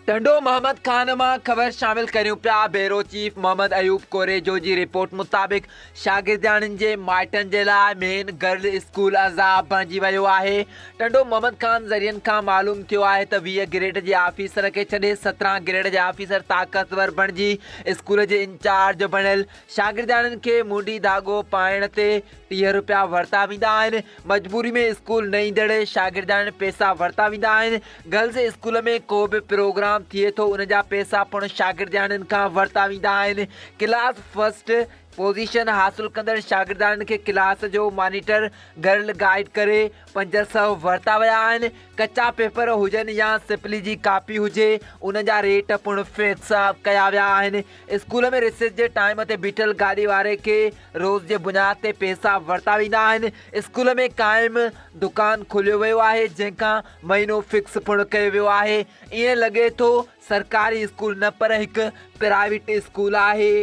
टंडो मोहम्मद खान मां ख़बर शामिल करियूं पिया। ब्यूरो चीफ मोहम्मद अयूब कोरेजो जी रिपोर्ट मुताबिक़ शागिर्दाणनि जे माइटनि जे लाइ मेन गर्ल स्कूल अज़ाब बणिजी वियो आहे। टंडो मोहम्मद खान ज़रियनि खां मालूम थियो आहे त 20 ग्रेड जे ऑफिसर खे छॾे 17 ग्रेड जे ऑफिसर ताक़तवर बणिजी स्कूल जे इंचार्ज बणियल। शागिर्दाणनि खे मुंडी धाॻो पाइण ते 30 रुपया वरिता वेंदा आहिनि। मजबूरी में स्कूल न ईंदड़ शागिर्दाणनि पैसा वरिता वेंदा आहिनि। गर्ल्स स्कूल में को बि प्रोग्राम थिए थो उन जा पैसा पिणु शागिर्दाणनि खां वरिता वेंदा आहिनि। क्लास फर्स्ट पोजीशन हासिल कंदड़ शागिर्दाणनि खे क्लास जो मॉनिटर गर्ल गाइड करे 500 वरिता विया आहिनि। कचा पेपर हुजनि या सिपली जी कापी हुजे उन जा रेट पिणु फिक्स कया विया आहिनि। स्कूल में रिसेस जे टाइम ते बीठल गाॾी वारे खे रोज़ जे बुनियाद ते पैसा वरिता वेंदा आहिनि। स्कूल में क़ाइमु दुकान खोलियो वियो आहे जंहिंखां महीनो फिक्स पिणु कयो वियो आहे। ईअं लॻे थो सरकारी स्कूल न पर हिकु प्राइवेट स्कूल आहे।